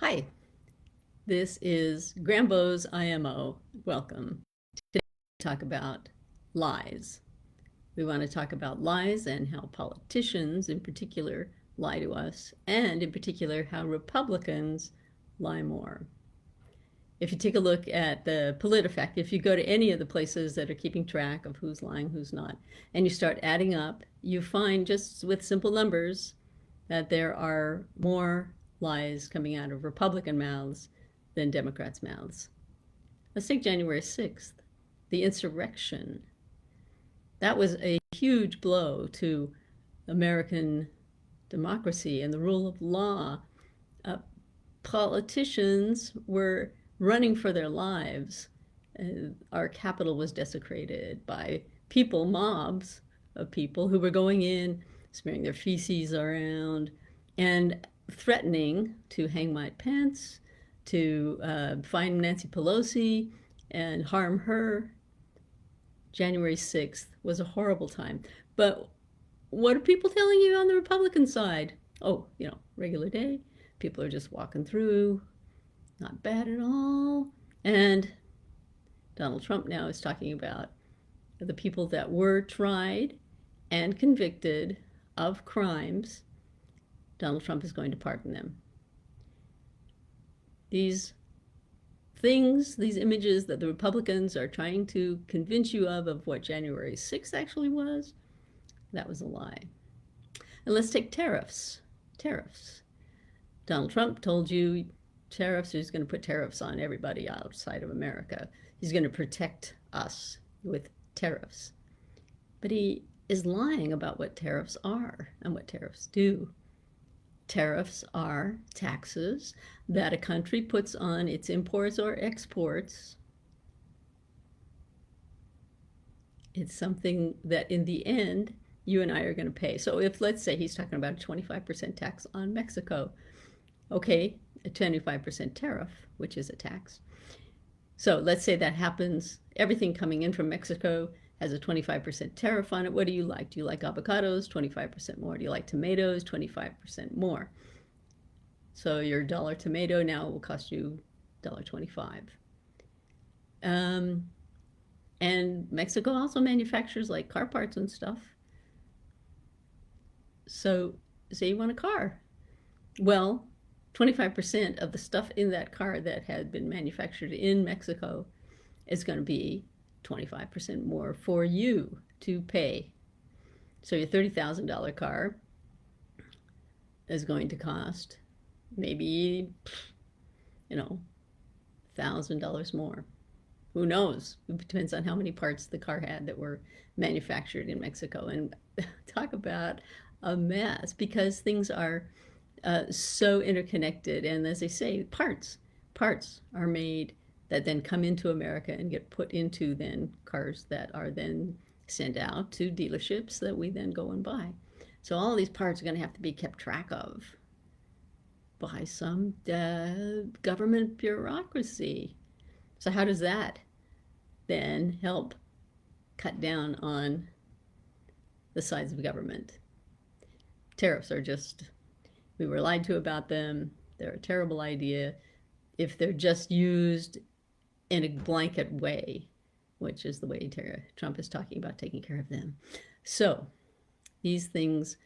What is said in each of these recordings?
Hi, this is Grambo's IMO. Welcome. Today we talk about lies. We want to talk about lies and how politicians in particular lie to us, and in particular how Republicans lie more. If you take a look at the PolitiFact, if you go to any of the places that are keeping track of who's lying, who's not, and you start adding up, you find just with simple numbers that there are more lies coming out of Republican mouths than Democrats' mouths. Let's take January 6th, the insurrection. That was a huge blow to American democracy and the rule of law. Politicians were running for their lives. Our Capitol was desecrated by people, mobs of people who were going in, smearing their feces around, and threatening to hang Mike Pence, to find Nancy Pelosi and harm her. January 6th was a horrible time. But what are people telling you on the Republican side? Oh, regular day. People are just walking through. Not bad at all. And Donald Trump now is talking about the people that were tried and convicted of crimes. Donald Trump is going to pardon them. These things, these images that the Republicans are trying to convince you of what January 6th actually was, that was a lie. And let's take tariffs. Tariffs. Donald Trump told you tariffs, he's going to put tariffs on everybody outside of America. He's going to protect us with tariffs. But he is lying about what tariffs are and what tariffs do. Tariffs are taxes that a country puts on its imports or exports. It's something that in the end, you and I are going to pay. So if, let's say, he's talking about a 25% tax on Mexico, okay, a 25% tariff, which is a tax. So let's say that happens, everything coming in from Mexico has a 25% tariff on it. What do you like? Do you like avocados? 25% more. Do you like tomatoes? 25% more. So your $1 tomato now will cost you $1.25. And Mexico also manufactures like car parts and stuff. So say you want a car. Well, 25% of the stuff in that car that had been manufactured in Mexico is going to be 25% more for you to pay. So your $30,000 car is going to cost maybe, $1,000 more. Who knows? It depends on how many parts the car had that were manufactured in Mexico. And talk about a mess, because things are so interconnected. And as they say, parts are made that then come into America and get put into then cars that are then sent out to dealerships that we then go and buy. So all of these parts are going to have to be kept track of by some government bureaucracy. So how does that then help cut down on the size of government? Tariffs are just, we were lied to about them. They're a terrible idea if they're just used in a blanket way, which is the way Trump is talking about taking care of them. So these things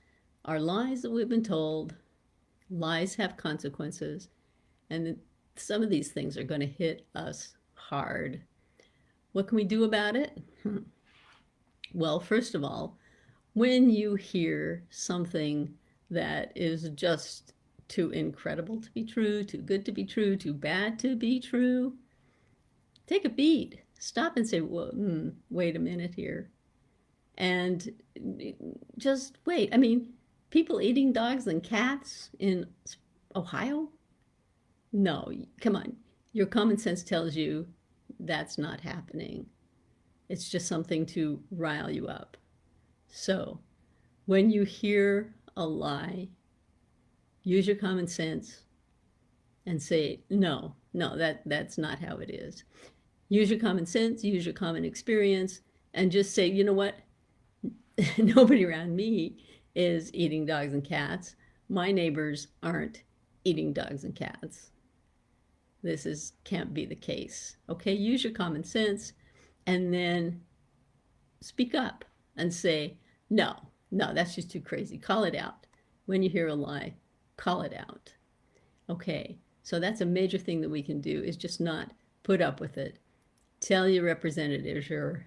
are lies that we've been told. Lies have consequences, and some of these things are going to hit us hard. What can we do about it? Well, first of all, when you hear something that is just too incredible to be true, too good to be true, too bad to be true, take a beat. Stop and say, well, wait a minute here. And just wait. I mean, people eating dogs and cats in Ohio? No, come on. Your common sense tells you that's not happening. It's just something to rile you up. So when you hear a lie, use your common sense and say, no, that's not how it is. Use your common sense, use your common experience, and just say, you know what? Nobody around me is eating dogs and cats. My neighbors aren't eating dogs and cats. can't be the case. Okay, use your common sense and then speak up and say, no, that's just too crazy. Call it out. When you hear a lie, call it out. Okay, so that's a major thing that we can do, is just not put up with it. Tell your representatives, your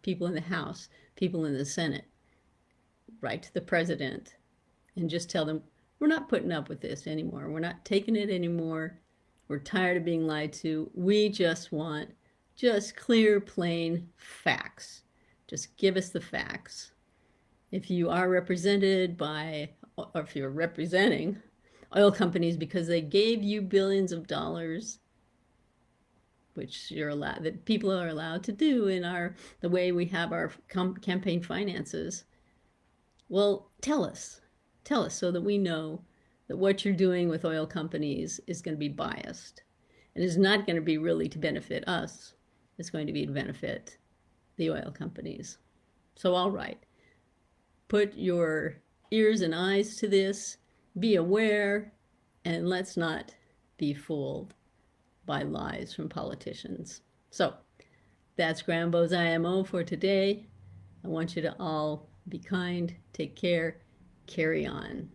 people in the House, people in the Senate, write to the president and just tell them, we're not putting up with this anymore. We're not taking it anymore. We're tired of being lied to. We just want clear, plain facts. Just give us the facts. If you are represented by, or if you're representing oil companies because they gave you billions of dollars, which that people are allowed to do in the way we have our campaign finances, well, tell us so that we know that what you're doing with oil companies is going to be biased and is not going to be really to benefit us. It's going to be to benefit the oil companies. So, all right, put your ears and eyes to this, be aware, and let's not be fooled by lies from politicians. So that's Grambo's IMO for today. I want you to all be kind, take care, carry on.